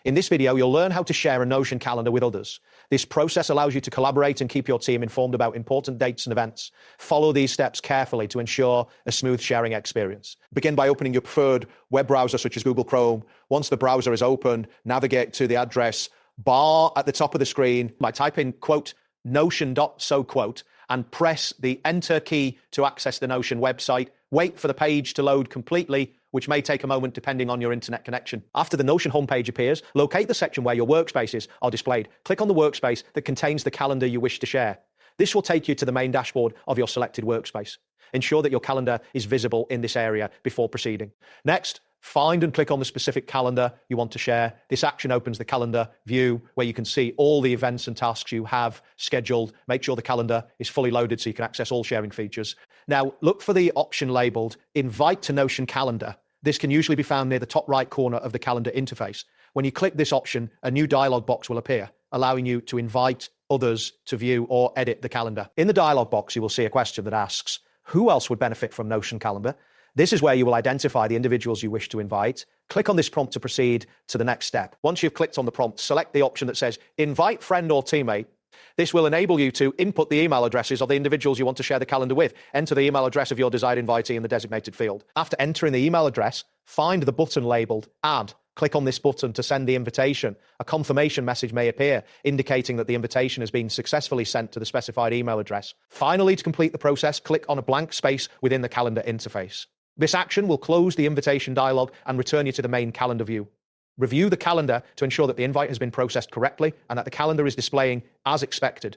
In this video, you'll learn how to share a Notion calendar with others. This process allows you to collaborate and keep your team informed about important dates and events. Follow these steps carefully to ensure a smooth sharing experience. Begin by opening your preferred web browser such as Google Chrome. Once the browser is open, navigate to the address bar at the top of the screen by typing quote notion.so and press the enter key to access the Notion website. Wait for the page to load completely, which may take a moment depending on your internet connection. After the Notion homepage appears, locate the section where your workspaces are displayed. Click on the workspace that contains the calendar you wish to share. This will take you to the main dashboard of your selected workspace. Ensure that your calendar is visible in this area before proceeding. Next, find and click on the specific calendar you want to share. This action opens the calendar view where you can see all the events and tasks you have scheduled. Make sure the calendar is fully loaded so you can access all sharing features. Now, look for the option labeled Invite to Notion Calendar. This can usually be found near the top right corner of the calendar interface. When you click this option, a new dialog box will appear, allowing you to invite others to view or edit the calendar. In the dialog box, you will see a question that asks, who else would benefit from Notion Calendar? This is where you will identify the individuals you wish to invite. Click on this prompt to proceed to the next step. Once you've clicked on the prompt, select the option that says Invite Friend or Teammate. This will enable you to input the email addresses of the individuals you want to share the calendar with. Enter the email address of your desired invitee in the designated field. After entering the email address, find the button labeled Add. Click on this button to send the invitation. A confirmation message may appear, indicating that the invitation has been successfully sent to the specified email address. Finally, to complete the process, click on a blank space within the calendar interface. This action will close the invitation dialog and return you to the main calendar view. Review the calendar to ensure that the invite has been processed correctly and that the calendar is displaying as expected.